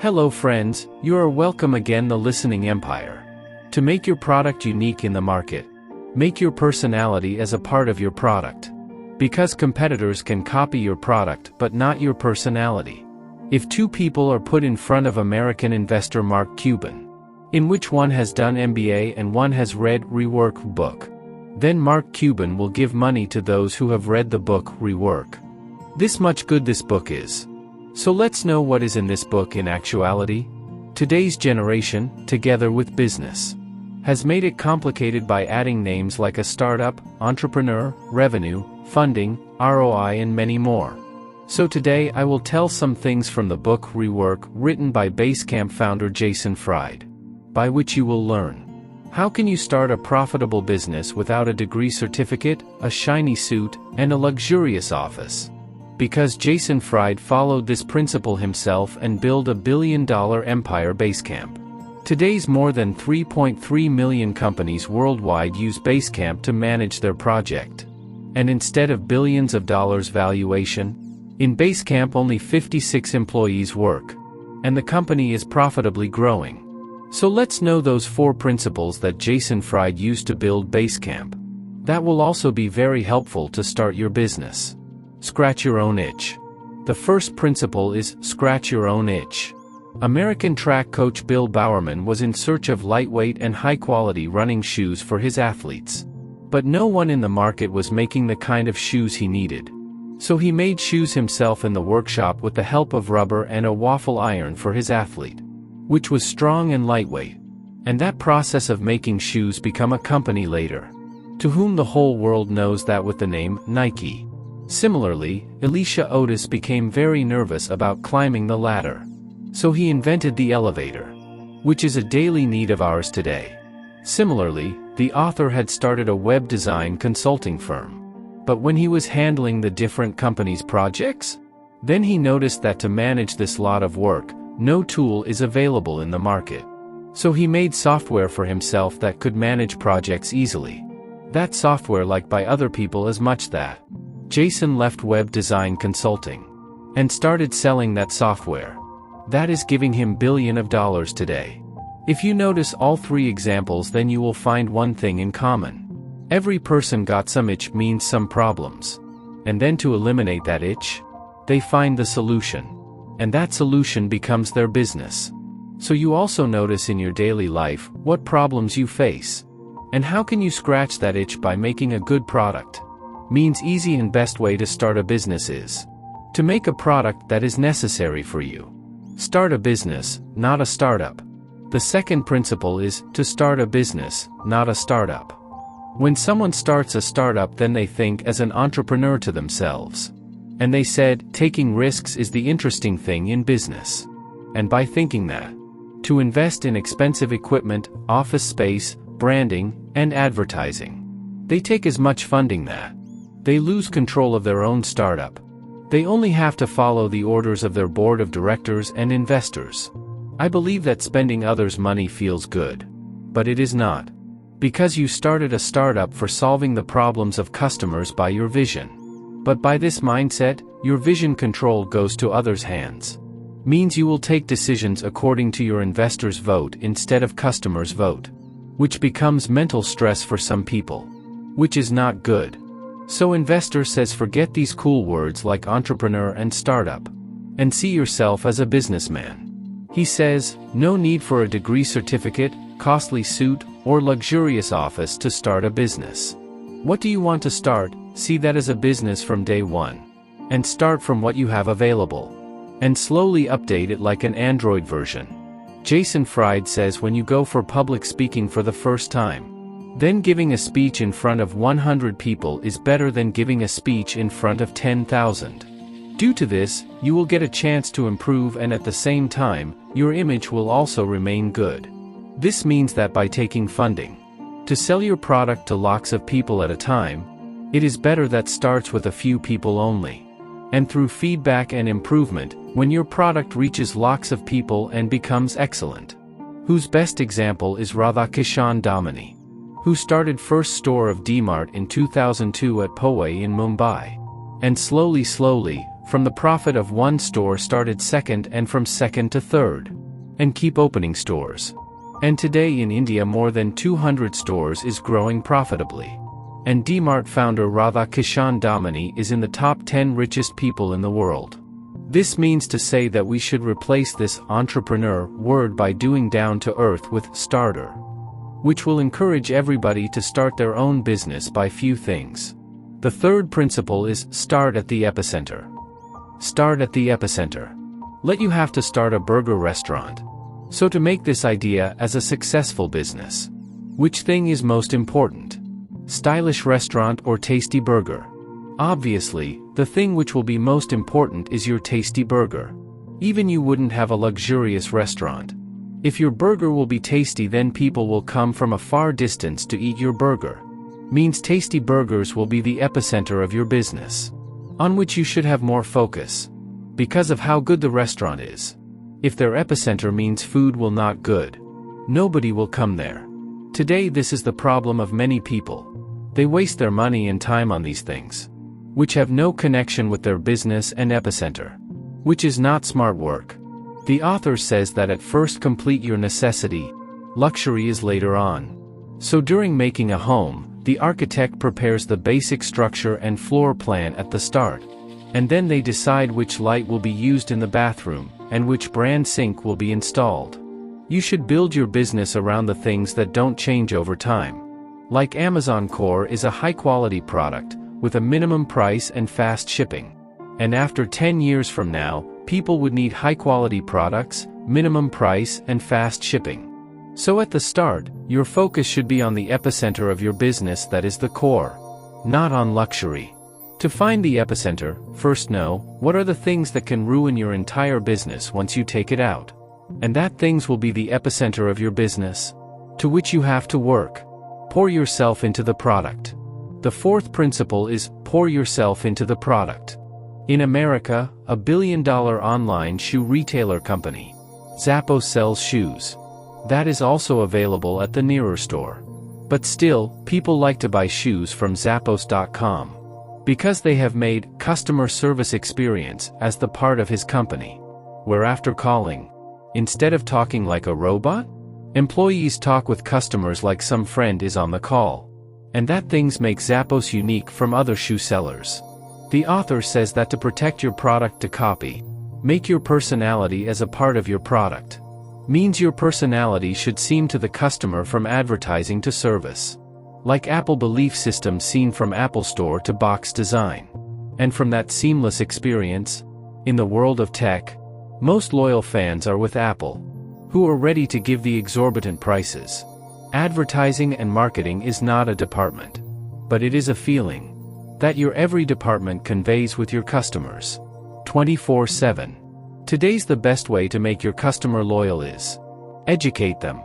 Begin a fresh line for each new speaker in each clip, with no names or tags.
Hello friends, you are welcome again the listening empire. To make your product unique in the market, make your personality as a part of your product. Because competitors can copy your product but not your personality. If two people are put in front of American investor Mark Cuban, in which one has done MBA and one has read Rework book, then Mark Cuban will give money to those who have read the book Rework. This much good this book is. So let's know what is in this book in actuality. Today's generation, together with business, has made it complicated by adding names like a startup, entrepreneur, revenue, funding, ROI and many more. So today I will tell some things from the book Rework written by Basecamp founder Jason Fried, by which you will learn. How can you start a profitable business without a degree certificate, a shiny suit, and a luxurious office? Because Jason Fried followed this principle himself and built a billion-dollar empire. Basecamp. Today's more than 3.3 million companies worldwide use Basecamp to manage their project. And instead of billions of dollars valuation, in Basecamp only 56 employees work. And the company is profitably growing. So let's know those 4 principles that Jason Fried used to build Basecamp. That will also be very helpful to start your business. Scratch your own itch. The first principle is scratch your own itch. American track coach Bill Bowerman was in search of lightweight and high-quality running shoes for his athletes. But no one in the market was making the kind of shoes he needed. So he made shoes himself in the workshop with the help of rubber and a waffle iron for his athlete, which was strong and lightweight. And that process of making shoes become a company later, to whom the whole world knows that with the name Nike. Similarly, Elisha Otis became very nervous about climbing the ladder. So he invented the elevator, which is a daily need of ours today. Similarly, the author had started a web design consulting firm. But when he was handling the different companies' projects, then he noticed that to manage this lot of work, no tool is available in the market. So he made software for himself that could manage projects easily. That software liked by other people as much that Jason left web design consulting and started selling that software. That is giving him billions of dollars today. If you notice all 3 examples, then you will find one thing in common. Every person got some itch, means some problems. And then to eliminate that itch, they find the solution. And that solution becomes their business. So you also notice in your daily life what problems you face. And how can you scratch that itch by making a good product? Means easy and best way to start a business is to make a product that is necessary for you. Start a business, not a startup. The second principle is to start a business, not a startup. When someone starts a startup, then they think as an entrepreneur to themselves. And they said, taking risks is the interesting thing in business. And by thinking that, to invest in expensive equipment, office space, branding, and advertising, they take as much funding that they lose control of their own startup. They only have to follow the orders of their board of directors and investors. I believe that spending others' money feels good. But it is not. Because you started a startup for solving the problems of customers by your vision. But by this mindset, your vision control goes to others' hands. Means you will take decisions according to your investors' vote instead of customers' vote. Which becomes mental stress for some people. Which is not good. So investor says forget these cool words like entrepreneur and startup. And see yourself as a businessman. He says, no need for a degree certificate, costly suit, or luxurious office to start a business. What do you want to start? See that as a business from day one. And start from what you have available. And slowly update it like an Android version. Jason Fried says when you go for public speaking for the first time, then giving a speech in front of 100 people is better than giving a speech in front of 10,000. Due to this, you will get a chance to improve, and at the same time, your image will also remain good. This means that by taking funding to sell your product to lots of people at a time, it is better that starts with a few people only. And through feedback and improvement, when your product reaches lots of people and becomes excellent. Whose best example is Radhakishan Damani, who started first store of D-Mart in 2002 at Powai in Mumbai. And slowly, From the profit of one store started second and from second to third. And keep opening stores. And today in India more than 200 stores is growing profitably. And D-Mart founder Radha Kishan Damani is in the top 10 richest people in the world. This means to say that we should replace this entrepreneur word by doing down to earth with starter, which will encourage everybody to start their own business by few things. The third principle is start at the epicenter. Start at the epicenter. Let you have to start a burger restaurant. So to make this idea as a successful business, which thing is most important? Stylish restaurant or tasty burger? Obviously, the thing which will be most important is your tasty burger. Even you wouldn't have a luxurious restaurant. If your burger will be tasty, then people will come from a far distance to eat your burger. Means tasty burgers will be the epicenter of your business, on which you should have more focus, because of how good the restaurant is. If their epicenter means food will not good, nobody will come there. Today this is the problem of many people. They waste their money and time on these things, which have no connection with their business and epicenter, which is not smart work. The author says that at first complete your necessity, luxury is later on. So during making a home, the architect prepares the basic structure and floor plan at the start. And then they decide which light will be used in the bathroom, and which brand sink will be installed. You should build your business around the things that don't change over time. Like Amazon Core is a high-quality product, with a minimum price and fast shipping. And after 10 years from now, people would need high-quality products, minimum price and fast shipping. So at the start, your focus should be on the epicenter of your business, that is the core, not on luxury. To find the epicenter, first know, what are the things that can ruin your entire business once you take it out. And that things will be the epicenter of your business, to which you have to work. Pour yourself into the product. The fourth principle is, pour yourself into the product. In America, a billion-dollar online shoe retailer company, Zappos, sells shoes. That is also available at the nearer store. But still, people like to buy shoes from Zappos.com. Because they have made customer service experience as the part of his company. Where after calling, instead of talking like a robot, employees talk with customers like some friend is on the call. And that things make Zappos unique from other shoe sellers. The author says that to protect your product to copy, make your personality as a part of your product. Means your personality should seem to the customer from advertising to service. Like Apple belief system seen from Apple Store to box design. And from that seamless experience, in the world of tech, most loyal fans are with Apple, who are ready to give the exorbitant prices. Advertising and marketing is not a department, but it is a feeling that your every department conveys with your customers 24/7. Today's the best way to make your customer loyal is educate them.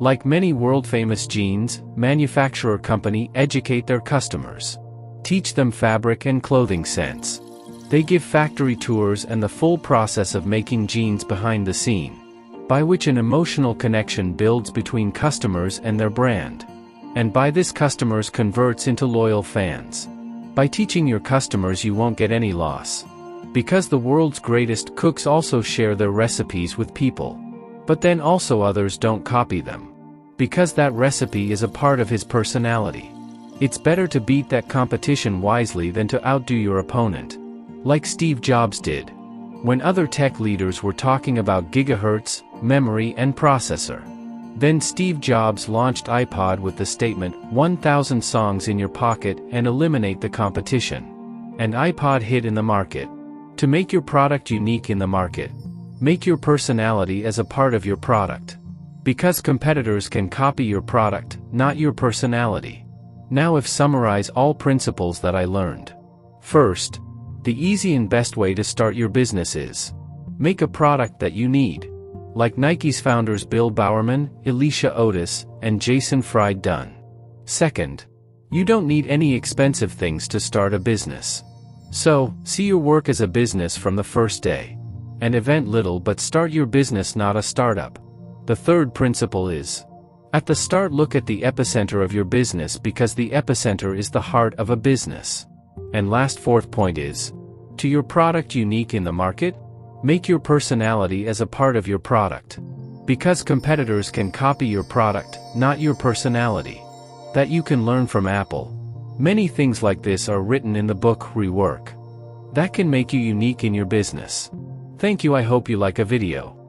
Like many world-famous jeans manufacturer company educate their customers. Teach them fabric and clothing sense. They give factory tours and the full process of making jeans behind the scene, by which an emotional connection builds between customers and their brand. And by this customers converts into loyal fans. By teaching your customers you won't get any loss. Because the world's greatest cooks also share their recipes with people. But then also others don't copy them. Because that recipe is a part of his personality. It's better to beat that competition wisely than to outdo your opponent. Like Steve Jobs did. When other tech leaders were talking about gigahertz, memory and processor. Then Steve Jobs launched iPod with the statement, 1,000 songs in your pocket and eliminate the competition. And iPod hit in the market. To make your product unique in the market, make your personality as a part of your product. Because competitors can copy your product, not your personality. Now if summarize all principles that I learned. First, the easy and best way to start your business is make a product that you need. Like Nike's founders Bill Bowerman, Alicia Otis, and Jason Fried Dunn. Second, you don't need any expensive things to start a business. So, see your work as a business from the first day. And event little but start your business, not a startup. The third principle is, at the start look at the epicenter of your business because the epicenter is the heart of a business. And last fourth point is, To your product unique in the market? Make your personality as a part of your product. Because competitors can copy your product, not your personality. That you can learn from Apple. Many things like this are written in the book Rework. That can make you unique in your business. Thank you. I hope you like a video.